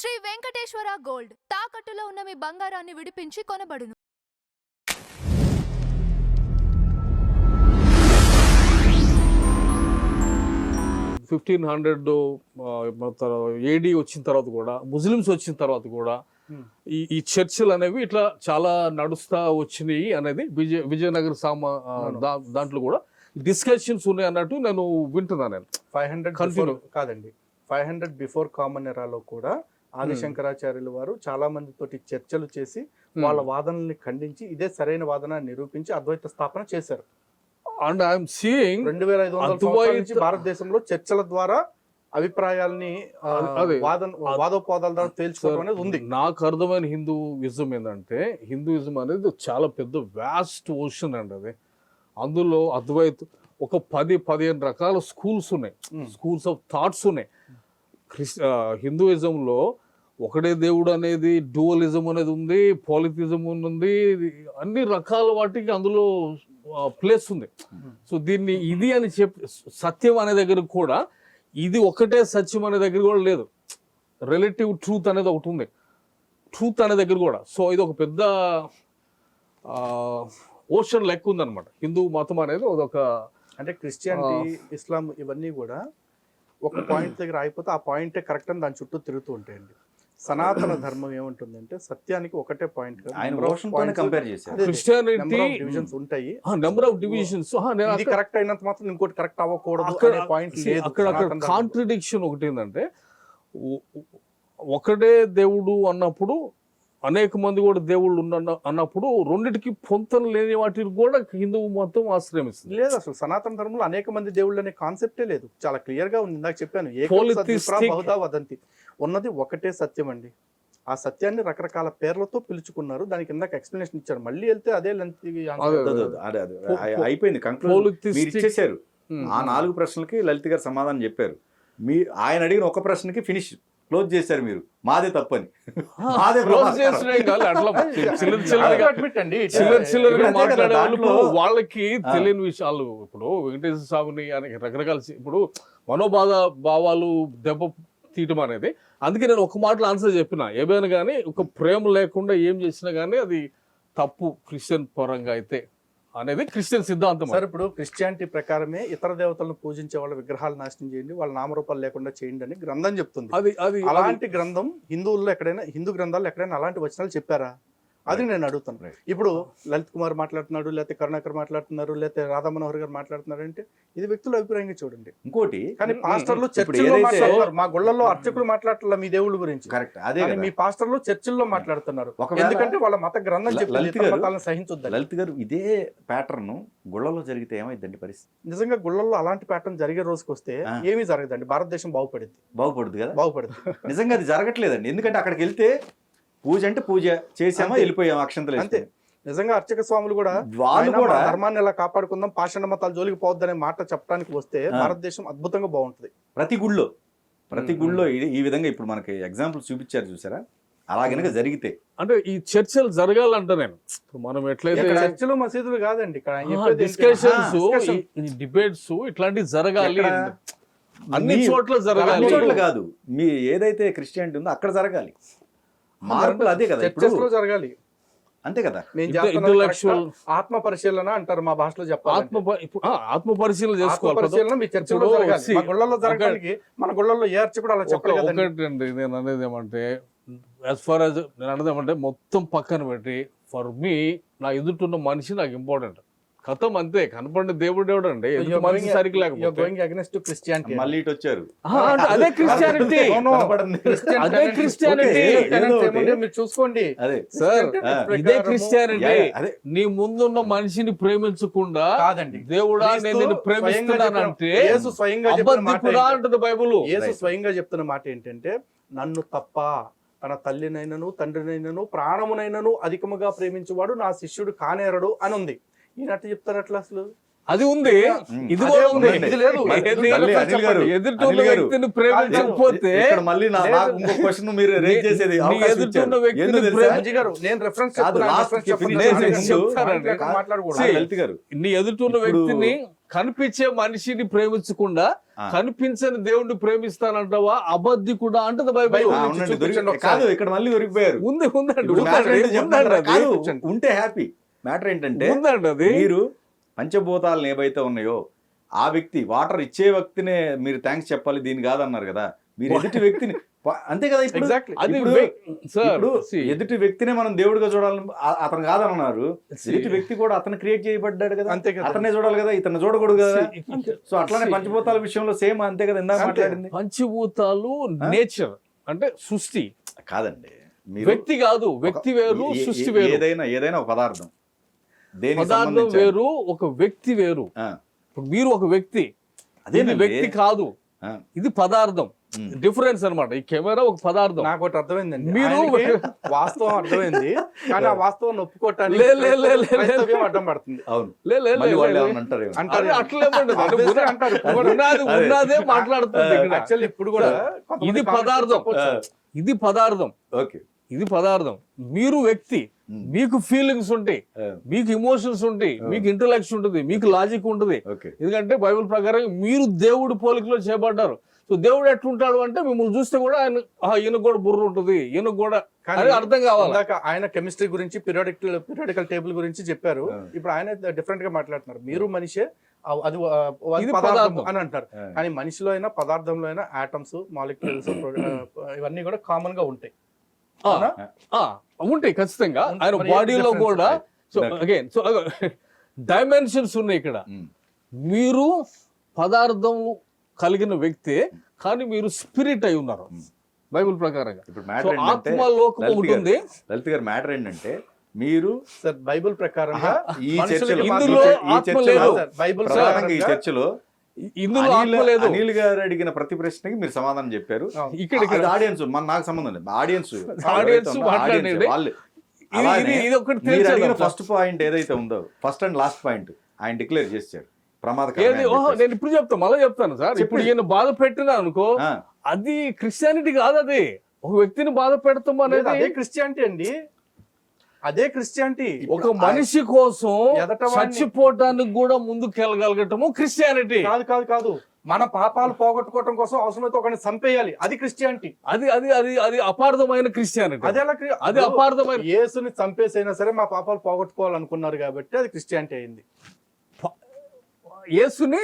Shri Venkateswara gold తాకట్టులో ఉన్న మీ బంగారాన్ని విడిపించి కొనబడును. ఏడీ వచ్చిన తర్వాత కూడా ముస్లిమ్స్ వచ్చిన తర్వాత కూడా ఈ చర్చిలు అనేవి ఇట్లా చాలా నడుస్తా వచ్చినాయి అనేది విజయనగర దాంట్లో కూడా డిస్కషన్స్ ఉన్నాయి అన్నట్టు నేను వింటున్నాను. నేను 500 కాదండి, 500 బిఫోర్ కామన్ ఎరాలో కూడా ఆదిశంకరాచార్యుల వారు చాలా మందితోటి చర్చలు చేసి వాళ్ళ వాదనల్ని ఖండించి ఇదే సరైన వాదన నిరూపించి అద్వైత స్థాపన చేశారు. అండ్ ఐఎమ్ సీయింగ్ 2500 నుంచి భారతదేశంలో చర్చల ద్వారా అభిప్రాయాల్ని వాదోపవాదాల ద్వారా తేల్చుకోవడం అనేది ఉంది. నాకు అర్థమైన హిందూయిజం ఏంటంటే, హిందూయిజం అనేది చాలా పెద్ద వ్యాస్ట్ ఓషన్ అండి. అది అందులో అద్వైత ఒక 10-15 రకాల స్కూల్స్ ఉన్నాయి, స్కూల్స్ ఆఫ్ థాట్స్ ఉన్నాయి. హిందూయిజంలో ఒకటే దేవుడు అనేది, డ్యూయలిజం అనేది ఉంది, పాలిథిజం ఉంది, అన్ని రకాల వాటికి అందులో ప్లేస్ ఉంది. సో దీన్ని ఇది అని సత్యం అనే దగ్గర కూడా ఇది ఒకటే సత్యం అనే దగ్గర కూడా లేదు. రిలేటివ్ ట్రూత్ అనేది ఒకటి ఉంది, ట్రూత్ అనే దగ్గర కూడా. సో ఇది ఒక పెద్ద ఓషన్ లెక్క ఉందన్నమాట హిందూ మతం అనేది. ఒక అంటే క్రిస్టియానిటీ, ఇస్లాం ఇవన్నీ కూడా ఒక పాయింట్ దగ్గర అయిపోతే ఆ పాయింటే కరెక్ట్ అని దాని చుట్టూ తిరుగుతూ ఉంటాయండి. సనాతన ధర్మం ఏముంటుందంటే సత్యానికి ఒకటే పాయింట్, డివిజన్స్ ఉంటాయి, నెంబర్ ఆఫ్ డివిజన్స్. కరెక్ట్ అయినంత మాత్రం ఇంకోటి కరెక్ట్ అవ్వకూడదు పాయింట్. అక్కడ కాంట్రడిక్షన్ ఒకటి ఏంటంటే, ఒకటే దేవుడు అన్నప్పుడు అనేక మంది కూడా దేవుళ్ళు అన్నప్పుడు రెండిటికి పొంతన లేని వాటిని కూడా హిందూ మతం ఆశ్రమిస్తుంది. లేదు, అసలు సనాతన ధర్మంలో అనేక మంది దేవుళ్ళు అనే కాన్సెప్టే లేదు. చాలా క్లియర్ గా ఉంది. ఇందాక చెప్పాను, బహుదా వదంతి, ఉన్నది ఒకటే సత్యం అండి. ఆ సత్యాన్ని రకరకాల పేర్లతో పిలుచుకున్నారు. దానికి ఇందాక ఎక్స్ప్లెనేషన్ ఇచ్చారు. మళ్ళీ వెళ్తే అదే లెంత్ అయిపోయింది. ఇచ్చేసారు. ఆ 4 ప్రశ్నలకి లలిత్ గారు సమాధానం చెప్పారు. ఆయన అడిగిన ఒక ప్రశ్నకి ఫినిష్ క్లోజ్ చేశారు మీరు. మాదే తప్పని మాట్లాడే వాళ్ళకి తెలియని విషయాలు. ఇప్పుడు వెంకటేశ్వర స్వామిని రకరకాల ఇప్పుడు భావాలు దెబ్బ తీయటం అనేది. అందుకే నేను ఒక మాటలో ఆన్సర్ చెప్పిన, ఏమైనా కానీ ఒక ప్రేమ లేకుండా ఏం చేసినా కానీ అది తప్పు క్రిస్టియన్ పరంగా అయితే అనేది క్రిస్టియన్ సిద్ధాంతం. సార్, ఇప్పుడు క్రిస్టియానిటీ ప్రకారమే ఇతర దేవతలను పూజించే వాళ్ళ విగ్రహాలు నాశనం చేయండి, వాళ్ళ నామరూపాలు లేకుండా చేయండి అని గ్రంథం చెప్తుంది. అలాంటి గ్రంథం హిందువుల్లో ఎక్కడైనా, హిందూ గ్రంథాల్లో ఎక్కడైనా అలాంటి వచనాలు చెప్పారా? అది నేను అడుగుతాను. ఇప్పుడు లలిత్ కుమార్ మాట్లాడుతున్నాడు, లేకపోతే కరుణాకర్ మాట్లాడుతున్నారు, లేకపోతే రాధా మనోహర్ గారు మాట్లాడుతున్నారు అంటే ఇది వ్యక్తుల అభిప్రాయంగా చూడండి. ఇంకోటి, కానీ పాస్టర్లు చర్చిల్లో మాట్లాడుతున్నారు. మా గుళ్ళల్లో అర్చకులు మాట్లాడట్లా మీ దేవుళ్ళ గురించి. కరెక్ట్. అదే మీ పాస్టర్లు చర్చిల్లో మాట్లాడుతున్నారు. ఎందుకంటే వాళ్ళ మత గ్రంథం చెప్పి సహించొద్దు. లలిత్ గారు, ఇదే ప్యాటర్న్ గుళ్ళలో జరిగితే ఏమైందండి పరిస్థితి? నిజంగా గుళ్ళల్లో అలాంటి ప్యాటర్న్ జరిగే రోజుకి వస్తే ఏమీ జరగదండి. భారతదేశం బాగుపడుద్ది కదా, బాగుపడుద్ది. నిజంగా అది జరగట్లేదండి. ఎందుకంటే అక్కడికి వెళ్తే పూజ అంటే పూజ చేసామా, వెళ్ళిపోయాం, అక్షంతలు అంతే. నిజంగా అర్చక స్వాములు కూడా ధర్మాన్ని ఎలా కాపాడుకుందాం, పాషాణ మతాల జోలికి పోవద్దనే మాట చెప్పడానికి వస్తే భారతదేశం అద్భుతంగా బాగుంటుంది. ప్రతి గుళ్ళో ఈ విధంగా ఇప్పుడు మనకి ఎగ్జాంపుల్ చూపించారు చూసారా? అలా గనక జరిగితే అంటే ఈ చర్చలు జరగాలంటే నేను మనం ఎట్లయితే చర్చలు మసీదులు కాదండి, డిస్కషన్స్, డిబేట్స్ ఇట్లాంటివి జరగాలి. అన్ని చోట్ల జరగాలి, చోట్ల కాదు. మీ ఏదైతే క్రిస్టియానిటీ ఉందో అక్కడ జరగాలి. మార్పులు అదే కదా చర్చలో జరగాలి. అంతే కదా. ఇంటలెక్చువల్ ఆత్మ పరిశీలన అంటారు మా భాషలో చెప్పాలి. ఆత్మ పరిశీలన చేసుకోవాలి. మీ చర్చలో జరగాలి. మా గుళ్ళల్లో జరగడానికి మన గుళ్ళల్లో ఏ అర్చకుడు అలా చెప్పాలి. ఒకటండి నేను అనేది ఏమంటే, యాజ్ ఫార్ యాజ్ నేను అనేది ఏమంటే, మొత్తం పక్కన పెట్టి ఫర్ మీ నా ఎదుటిన్న మనిషి నాకు ఇంపార్టెంట్. కథం అంతే. కనపడి దేవుడు అండి, మనిషి సరిగ్గా లేకపోతే మళ్ళీ ఇటు వచ్చారు. అదే క్రిస్టియానిటీ, అదే క్రిస్టియానిటీ. మీరు చూసుకోండి సార్, ఇదే క్రిస్టియానిటీ. నీ ముందున్న మనిషిని ప్రేమించకుండా దేవుడా నేను నిన్ను ప్రేమిస్తున్నానంటే అంటుంది బైబుల్. యేసు స్వయంగా చెప్తున్న మాట ఏంటంటే, నన్ను తప్ప తన తల్లినైనను తండ్రినైనను ప్రాణమునైనను అధికముగా ప్రేమించువాడు నా శిష్యుడు కానేరడు అని ఉంది. ఈయనట్టు చెప్తారు అట్లా? అసలు అది ఉంది, ఇది అదే కూడా ఉంది. ఉంది, ఇది లేదు. ఏది? మళ్ళీ అనిల్ గారు, ఎదుటిన్న అనిల్ గారు, వ్యక్తిని ప్రేమించకపోతే ఇక్కడ మళ్ళీ నాకు ఇంకో క్వశ్చన్ మీరు రేజ్ చేసేది నీ అవకాశం ఎదుటిన్న ఇచ్చారు. వ్యక్తిని ఎందుకు తెలుసా? ప్రేమ- అంజీ గారు నేను రెఫరెన్స్ కాదు, last కి finish చేసే ముందు మాట్లాడకూడదు. లలిత్ గారు, నీ ఎదుటిన్న ఇప్పుడు- వ్యక్తిని కనిపించే మనిషిని ప్రేమించకుండా కనిపించని దేవుణ్ణి ప్రేమిస్తానంటావా అబద్ధికుడా అంటది బైబిల్. అవునండి, కాదు ఇక్కడ మళ్ళీ దొరికిపోయారు. ఉందండి ఇప్పుడు matter ఏంటో ఉందండి చెప్తారా? అది. కాదు, ఉంటే హ్యాపీ. మ్యాటర్ ఏంటంటే ఉందండి అది. మీరు పంచభూతాలను ఏవైతే ఉన్నాయో ఆ వ్యక్తి వాటర్ ఇచ్చే వ్యక్తినే మీరు థ్యాంక్స్ చెప్పాలి, దీని కాదన్నారు కదా. మీరు ఎదుటి వ్యక్తిని అంతే కదా. ఇప్పుడు Exactly. అది ఇప్పుడు- సార్, ఇప్పుడు see, ఎదుటి వ్యక్తినే మనం దేవుడిగా చూడాలని అతను కాదన్నారు. ఎదుటి వ్యక్తి కూడా అతను క్రియేట్ చేయబడ్డాడు కదా, అంతే కదా. అతనే చూడాలి కదా, ఇతను చూడకూడదు కదా. see, సో అట్లానే పంచభూతాల విషయంలో సేమ్ అంతే కదా, ఇందాక అంతే. మాట్లాడింది. పంచభూతాలు నేచర్ అంటే సృష్టి, కాదండి, మీరు వ్యక్తి కాదు. వ్యక్తి వేరు, సృష్టి వేరు. ఏదైనా ఒక పదార్థం, దేనికి పదార్థం సంబంధించి వేరు, ఒక వ్యక్తి వేరు. ఇప్పుడు మీరు ఒక వ్యక్తి, ఇది వ్యక్తి కాదు, ఇది పదార్థం. డిఫరెన్స్ అన్నమాట. ఈ కెమెరా ఒక పదార్థం. నాకు ఒకటి అర్థమైందండి, మీరు- ఆయనకి వాస్తవం అర్థమైంది కానీ ఆ వాస్తవం ఒప్పుకోవటానికి లే, లే, లే, లే, లే. క్రైస్తవ్యం అడ్డం పడుతుంది. అవును, లే, లే, లే, మళ్ళీ వాళ్ళు లే, ఏమన్నా లే. అంటారేమో. అంటారు. అరే, అట్లేమండి. Obviously అంటారు. ఇప్పుడు కూడా ఉన్నదే మాట్లాడుతుంది ఇక్కడ. యాక్చువల్లీ ఇప్పుడు కూడా కొంతమంది ఇది comments పదార్థం. చెప్పొచ్చు. ఇది పదార్థం. ఓకే, ఇది పదార్థం. మీరు వ్యక్తి, మీకు ఫీలింగ్స్ ఉంటాయి, మీకు ఇమోషన్స్ ఉంటాయి, మీకు ఇంటలెక్ట్ ఉంటుంది, మీకు లాజిక్ ఉంటుంది. ఓకే, ఎందుకంటే బైబిల్ ప్రకారం మీరు దేవుడి పోలికలో చేయబడ్డారు. సో దేవుడు ఎట్లుంటాడు అంటే మిమ్మల్ని చూస్తే కూడా ఆయన ఈయనకు కూడా బుర్ర ఉంటుంది, ఈయనకు కూడా కానీ అది అర్థం కావాలి. ఇందాక ఆయన కెమిస్ట్రీ గురించి పీరియాడికల్ టేబుల్ గురించి చెప్పారు. ఇప్పుడు ఆయన డిఫరెంట్ గా మాట్లాడుతున్నారు. మీరు మనిషే, అది ఇది పదార్థం పదార్థం అని అంటారు. కానీ మనిషిలో అయినా పదార్థంలో అయినా ఆటమ్స్, మాలిక్యూల్స్ ఇవన్నీ కూడా కామన్ గా ఉంటాయి. అవునా? ఉంటాయి ఖచ్చితంగా. ఆయన మరి ఏం బాడీలో difference? కూడా సో అగైన్ సో డైమెన్షన్స్ ఉన్నాయి ఇక్కడ. మీరు పదార్థం కలిగిన వ్యక్తి, కానీ మీరు స్పిరిట్ అయి ఉన్నారు బైబిల్ ప్రకారంగా. ఇప్పుడు సో మ్యాటర్ ఏంటంటే ఆత్మలోకం ఉంటుంది. లలిత్ గారు, మ్యాటర్ ఏంటంటే మీరు సార్ బైబిల్ ప్రకారంగా ఈ మనుషులకి చర్చలో ఇందులో ఈ ఆత్మ చర్చలో లేదు. సార్, బైబిల్ ప్రధానంగా ఈ ప్రకారంగా చర్చలో ఇందులో ఆత్మ లేదు. అనిల్ గారు అడిగిన ప్రతి ప్రశ్నకి మీరు సమాధానం చెప్పారు. ఇక్కడ ఆడియన్స్ నాకు సంబంధం లేదు. ఆడియన్స్ మాట్లాడండి. వాళ్ళు ఇది ఒకటి మీరు అడిగిన తెలుసు. ఫస్ట్ పాయింట్ ఏదైతే ఉందో, ఫస్ట్ అండ్ లాస్ట్ పాయింట్ ఆయన డిక్లేర్ చేశారు ఏది? ప్రమాదకరం. ఓహో, నేను ఇప్పుడు చెప్తాను, మళ్ళీ చెప్తాను సార్. ఇప్పుడు ఈయన బాధ పెట్టినా అనుకో, అది క్రిస్టియానిటీ కాదు. అది ఒక వ్యక్తిని బాధ పెడతాం లేదు, అదే అనేది క్రిస్టియానిటీ అండి. అదే క్రిస్టియానిటీ. ఒక మనిషి కోసం ఎదటవాడిని- చచ్చిపోవటానికి కూడా ముందుకు వెళ్ళగలగటము క్రిస్టియానిటీ. కాదు కాదు కాదు మన పాపాలు పోగొట్టుకోవడం కోసం అవసరమైతే ఒకరిని చంపేయాలి, అది క్రిస్టియానిటీ. అది అది అది అది అపార్థమైన క్రిస్టియానిటీ. అది ఎలా అది అపార్థమైన. యేసుని చంపేసైనా సరే మా పాపాలు పోగొట్టుకోవాలనుకున్నారు కాబట్టి అది క్రిస్టియానిటీ అయింది. యేసుని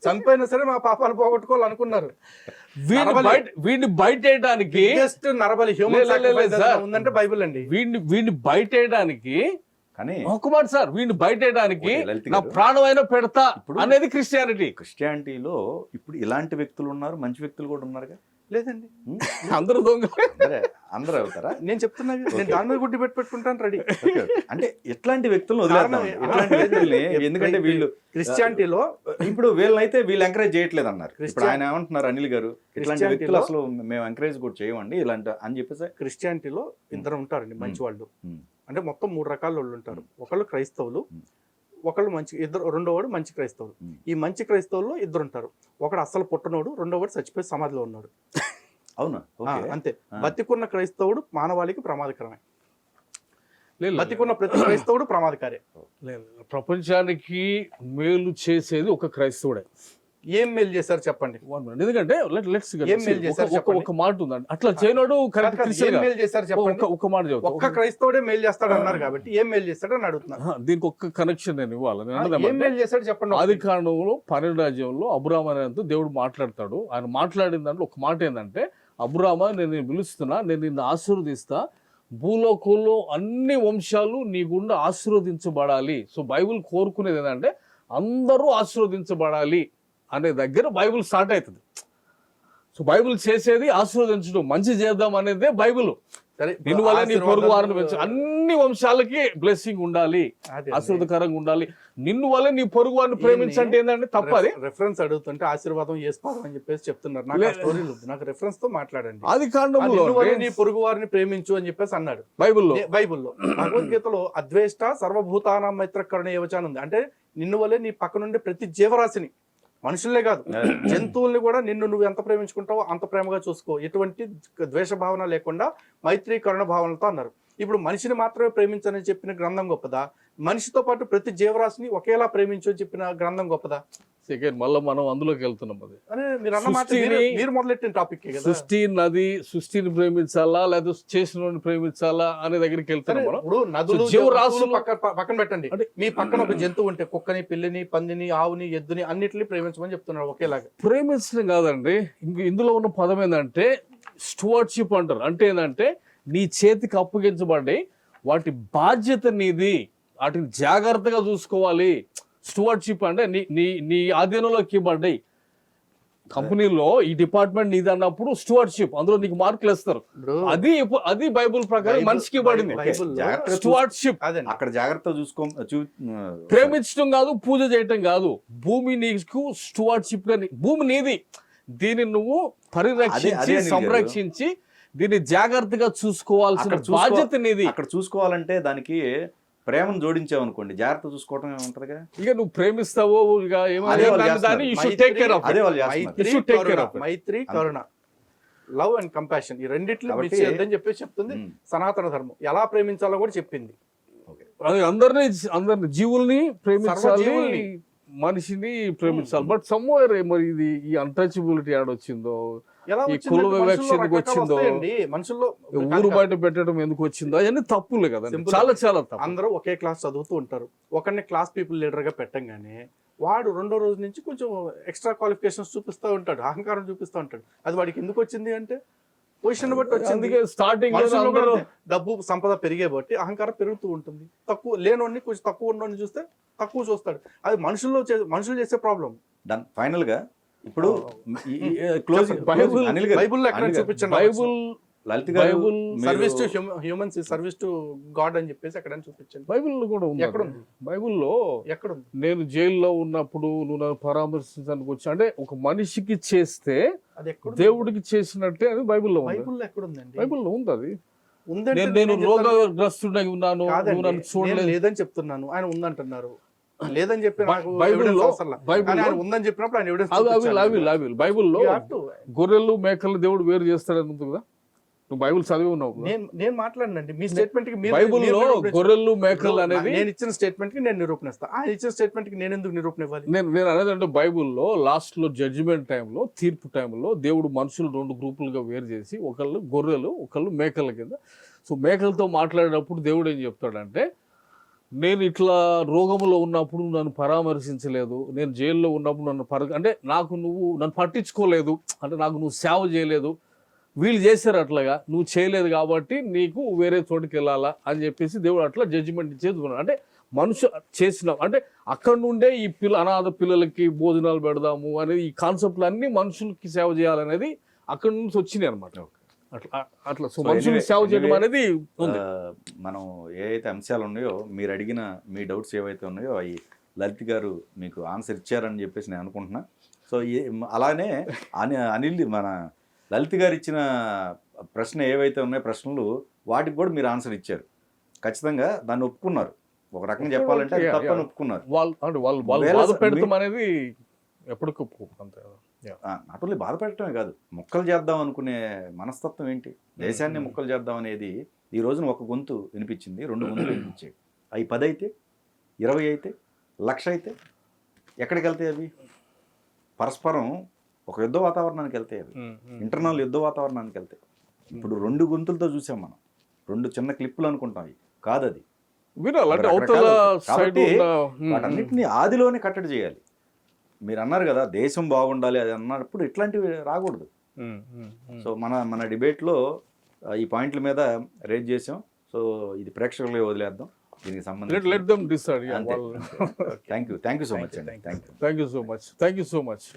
చంపైనా సరే మా పాపాలు పోగొట్టుకోవాలనుకున్నారు. వీడిని బయటేయడానికి బిగ్గెస్ట్ నరబలి హ్యూమన్ లే, లే, లే, సాక్రిఫైస్ సార్. ఉందంటే బైబిల్ అండి. వీడిని బయటేయడానికి కానీ ఒక మాట సార్, వీడిని బయటేయడానికి ఓకే, లలిత్ నా గారు. ప్రాణమైనా పెడతా ఇప్పుడు- అనేది క్రిస్టియానిటీ. క్రిస్టియానిటీలో ఇప్పుడు ఇలాంటి వ్యక్తులు ఉన్నారు, మంచి వ్యక్తులు కూడా ఉన్నారుగా. లేదండి, అందరూ దొంగ. సరే, అందరూ అవుతారా? నేను చెప్తున్నా కదా, నేను దాని మీద గుడ్డి పెట్టుకుంటాను రెడీ. Okay, okay. అంటే ఎట్లాంటి వ్యక్తులను వదిలేద్దాం. ఇట్లాంటి వ్యక్తుల్ని, ఎందుకంటే వీళ్ళు క్రిస్టియానిటీలో ఇప్పుడు వీళ్ళనైతే వీళ్ళు ఎంకరేజ్ చేయట్లేదు అన్నారు. ఇప్పుడు క్రిస్టియన్- ఆయన ఏమంటున్నారు, అనిల్ గారు, ఇట్లాంటి క్రిస్టియానిటీలో- వ్యక్తులు అసలు మేము ఎంకరేజ్ కూడా చేయమండి ఇలాంటి అని చెప్పేసి. క్రిస్టియానిటీలో ఇద్దరు ఉంటారండి మంచి వాళ్ళు. ఉమ్. అంటే మొత్తం 3 రకాల వాళ్ళు ఉంటారు. ఒకళ్ళు క్రైస్తవులు, ఒకళ్ళు మంచి రెండోవాడు మంచి క్రైస్తవులు. ఈ మంచి క్రైస్తవుల్లో ఇద్దరు ఉంటారు. ఒకడు అస్సలు పుట్టనోడు, రెండోవాడు చచ్చిపోయి సమాధిలో ఉన్నాడు. అవునా? ఓకే. అంతే. బతికున్న క్రైస్తవుడు మానవాళికి ప్రమాదకరమే. లేదు, లేదు. బతికున్న ప్రతి క్రైస్తవుడు ప్రమాదకారే. లేదు. ప్రపంచానికి మేలు చేసేది ఒక క్రైస్తవుడే. ఏం మేలు చేశారు చెప్పండి. ఎందుకంటే let's get ఏం మేలు చేశారు చెప్పండి. ఒక మాట ఉందండి, అట్లా చేయనోడు కరెక్ట్ ఏం మేలు చేశారు చెప్పండి. ఒక మాట చెప్తా. ఒక్క క్రైస్తవుడే మేలు చేస్తాడు అన్నారు కాబట్టి ఏం మేలు చేస్తాడు అని అడుగుతున్నారు. దీనికి ఒక్క కనెక్షన్ నేను ఇవ్వాలి. నేను అన్నది ఏం ఏమంటే, మేలు చేశాడు చెప్పండి. ఆది కాండంలో 12 అధ్యాయంలో అబ్రాహాము అనేంత దేవుడు మాట్లాడతాడు. ఆయన మాట్లాడిన దాంట్లో ఒక మాట ఏంటంటే, అబ్రాహామా, నేను నిన్ను పిలుస్తున్నా, నేను నిన్ను ఆశీర్వదిస్తా, భూలోకంలో అన్ని వంశాలు నీ గుండా ఆశీర్వదించబడాలి. సో బైబిల్ కోరుకునేది ఏంటంటే అందరూ ఆశీర్వదించబడాలి అనే దగ్గర బైబిల్ స్టార్ట్ అవుతుంది. సో బైబిల్ చేసేది ఆశీర్వదించడం, మంచి చేద్దాం అనేదే బైబిల్. సరే, నిన్ను వల్ల నీ పొరుగు వారిని ఆశీర్వాదాలు- అన్ని వంశాలకి బ్లెస్సింగ్ ఉండాలి, అదే ఆశీర్వదకరంగా ఉండాలి. నిన్ను వల్ల నీ పొరుగు వారిని ప్రేమించంటే ఏంటంటే తప్పది. రెఫరెన్స్ అడుగుతుంటే ఆశీర్వాదం యేసుపాదం అని చెప్పేసి చెప్తున్నారు. నాకు ఆ స్టోరీలు వద్దు, నాకు రెఫరెన్స్ తో మాట్లాడండి. ఆది కాండంలో నిన్ను వలె నీ పొరుగు వారిని ప్రేమించు అని చెప్పేసి అన్నాడు బైబిల్లో. బైబిల్లో. భగవద్గీతలో అద్వేష్ట సర్వభూతానాం మైత్రకరణ ఏవచాన్ ఉంది. అంటే నిన్ను వలె నీ పక్క నుండి ప్రతి జీవరాశిని, మనుషులే కాదు జంతువుల్ని కూడా నిన్ను నువ్వు ఎంత ప్రేమించుకుంటావో అంత ప్రేమగా చూసుకో, ఎటువంటి ద్వేష భావన లేకుండా మైత్రి కరుణ భావనలతో అన్నారు. ఇప్పుడు మనిషిని మాత్రమే ప్రేమించని చెప్పిన గ్రంథం గొప్పదా, మనిషితో పాటు ప్రతి జీవరాశిని ఒకేలా ప్రేమించు అని చెప్పిన గ్రంథం గొప్పదా? సెకండ్ మళ్ళీ మనం అందులోకి వెళ్తున్నాం. అది అనే మీరు అన్న మాట మీరు మొదలెట్టిన టాపిక్ కదా. సృష్టి నది, సృష్టిని ప్రేమించాలా లేదా చేసిన ప్రేమించాలా అనే దగ్గరికి వెళ్తున్నాం మనం. ఇప్పుడు నదులు జీవరాశులు పక్కన పెట్టండి. మీ పక్కన ఒక జంతువు ఉంటే కుక్కని, పిల్లిని, పందిని, ఆవుని, ఎద్దుని అన్నిటిని ప్రేమించమని చెప్తున్నారు ఒకేలాగా. ప్రేమించడం కాదండి, ఇందులో ఉన్న పదం ఏంటంటే స్టూవర్డ్షిప్ అంటారు. అంటే ఏంటంటే నీ చేతికి అప్పగించబడి వాటి బాధ్యత నీది, వాటిని జాగ్రత్తగా చూసుకోవాలి. స్టూవర్డ్షిప్ అంటే నీ ఆధీనంలోకి ఇవ్వబడ్డాయి. కంపెనీలో ఈ డిపార్ట్మెంట్ నీది అన్నప్పుడు స్టూవర్డ్షిప్, అందులో నీకు మార్కులు ఇస్తారు. అది బైబుల్ ప్రకారం మనిషికి ఇవ్వబడింది స్టూవర్డ్షిప్. అక్కడ జాగ్రత్త ప్రేమించడం కాదు, పూజ చేయటం కాదు. భూమి నీకు స్టూవర్డ్షిప్ గా, భూమి నీది, దీన్ని నువ్వు పరిరక్షించి సంరక్షించి దీన్ని జాగ్రత్తగా చూసుకోవాల్సిన బాధ్యత నీది. అక్కడ చూసుకోవాలంటే దానికి ప్రేమను జోడించావనుకోండి, జాగ్రత్త చూసుకోవటం ఉంటదిగా. ఇక నువ్వు ప్రేమిస్తావో మైత్రి కరుణ, లవ్ అండ్ కంపాషన్, ఈ రెండిట్లు అని చెప్పేసి చెప్తుంది సనాతన ధర్మం. ఎలా ప్రేమించాలో కూడా చెప్పింది. అది అందరిని జీవుల్ని ప్రేమించాలి, మనిషిని ప్రేమించాలి. బట్ సమ్వేర్ మరి ఇది ఈ అన్టచబిలిటీ ఆడొచ్చిందో, ఈ కుల వివక్షకు వచ్చిందో, మనుషుల్లో ఊరు బయట పెట్టడం ఎందుకు వచ్చిందో, అవన్నీ తప్పులే కదా, చాలా చాలా తప్పు. అందరూ ఒకే క్లాస్ చదువుతూ ఉంటారు. ఒకరిని క్లాస్ పీపుల్ లీడర్ గా పెట్టంగానే వాడు రెండో రోజు నుంచి కొంచెం ఎక్స్ట్రా క్వాలిఫికేషన్స్ చూపిస్తూ ఉంటాడు, అహంకారం చూపిస్తూ ఉంటాడు. అది వాడికి ఎందుకు వచ్చింది అంటే పొజిషన్ బట్టి వచ్చింది. అందుకే స్టార్టింగ్ డబ్బు సంపద పెరిగే బట్టి అహంకారం పెరుగుతూ ఉంటుంది. తక్కువ లేనోడిని కొంచెం తక్కువ ఉన్నోడిని చూస్తే తక్కువ చూస్తాడు. అది మనుషులు చేసే ప్రాబ్లం. ఫైనల్ గా ఇప్పుడు బైబుల్ ఎక్కడ చూపించండి. లలిత్ గారు service to humans, service to God అని చెప్పేసి ఎక్కడ చూపించండి. బైబిల్లో కూడా ఉంది. ఎక్కడుంది? బైబిల్లో ఎక్కడుంది? నేను జైల్లో ఉన్నప్పుడు నువ్వు నన్ను పరామర్శించడానికి వచ్చా అంటే ఒక మనిషికి చేస్తే అది ఎక్కడ దేవుడికి చేసినట్టే అది బైబిల్లో ఉంది. బైబుల్ ఎక్కడుందండి? బైబిల్లో ఉంది. అది ఉందంటే నేను రోగగ్రస్తుడై ఉన్నాను, నువ్వు నన్ను చూడలేదు, లేదని చెప్తున్నాను. ఆయన ఉందంటున్నారు. లేదని చెప్పి నాకు బైబిల్లో ఉందని చెప్పినప్పుడు ఆయన ఎవిడెన్స్ బైబిల్లో గొర్రెలు మేకలు దేవుడు వేరు చేస్తాడని ఉంది కదా. నువ్వు బైబిల్ చదివి ఉన్నావు. నేను మాట్లాడినండి మీ స్టేట్మెంట్ కి. బైబిల్లో గొర్రెలు మేకలు అనేది నేను ఇచ్చిన స్టేట్మెంట్ కి నేను నిరూపణిస్తా. ఆయన ఇచ్చిన స్టేట్మెంట్ కి నేను ఎందుకు నిరూపణ ఇవ్వాలి? నేను అనేది అంటే బైబుల్లో లాస్ట్ లో జడ్జిమెంట్ టైంలో, తీర్పు టైంలో దేవుడు మనుషులు 2 గ్రూపులుగా వేరు చేసి, ఒకళ్ళు గొర్రెలు, ఒకళ్ళు మేకల కింద. సో మేకలతో మాట్లాడేటప్పుడు దేవుడు ఏం చెప్తాడంటే, నేను ఇట్లా రోగంలో ఉన్నప్పుడు నన్ను పరామర్శించలేదు, నేను జైల్లో ఉన్నప్పుడు నన్ను అంటే నువ్వు నన్ను పట్టించుకోలేదు, అంటే నాకు నువ్వు సేవ చేయలేదు, వీళ్ళు చేశారు అట్లాగా, నువ్వు చేయలేదు కాబట్టి నీకు వేరే చోటుకి వెళ్ళాలా అని చెప్పేసి దేవుడు అట్లా జడ్జిమెంట్ ఇచ్చేది. అంటే మనుషు చేసిన అంటే అక్కడ నుండే ఈ అనాథ పిల్లలకి భోజనాలు పెడదాము అనేది, ఈ కాన్సెప్ట్లు అన్ని మనుషులకి సేవ చేయాలనేది అక్కడ నుంచి వచ్చినాయి అనమాట. అట్లా సో మనుషులకు సేవ చేయడం అనేది ఉంది. మనం ఏవైతే అంశాలు ఉన్నాయో, మీరు అడిగిన మీ డౌట్స్ ఏవైతే ఉన్నాయో అవి లలిత్ గారు మీకు ఆన్సర్ ఇచ్చారని చెప్పేసి నేను అనుకుంటున్నా. సో అలానే అనిల్ మన లలిత్ గారు ఇచ్చిన ప్రశ్న ఏవైతే ఉన్నాయో ప్రశ్నలు, వాటికి కూడా మీరు ఆన్సర్ ఇచ్చారు. ఖచ్చితంగా దాన్ని ఒప్పుకున్నారు. ఒక రకంగా చెప్పాలంటే అది తప్పని ఒప్పుకున్నారు. వాళ్ళు పెడతాం అనేది ఎప్పటికీ అంతే. నాట్ ఓన్లీ బాధ పెట్టడమే కాదు, ముక్కలు చేద్దాం అనుకునే మనస్తత్వం ఏంటి, దేశాన్ని ముక్కలు చేద్దాం అనేది. ఈ రోజున ఒక గొంతు వినిపించింది, 2 గొంతులు వినిపించాయి. అవి 10 అయితే, 20 అయితే, 1,00,000 అయితే ఎక్కడికి వెళ్తాయి? అవి పరస్పరం ఒక యుద్ధ వాతావరణానికి వెళ్తాయి. అవి ఇంటర్నల్ యుద్ధ వాతావరణానికి వెళ్తాయి. ఇప్పుడు 2 గొంతులతో చూసాం మనం, 2 చిన్న క్లిప్పులు అనుకుంటాం. అవి కాదు, అది కాబట్టి వాటన్నిటిని ఆదిలోనే కట్టడి చేయాలి. మీరు అన్నారు కదా దేశం బాగుండాలి అది అన్నప్పుడు ఇట్లాంటివి రాకూడదు. సో మన డిబేట్లో ఈ పాయింట్ల మీద రేజ్ చేసాం. సో ఇది ప్రేక్షకులే వదిలేద్దాం దీనికి సంబంధించి. థ్యాంక్ యూ సో మచ్ అండి. Thank you so much.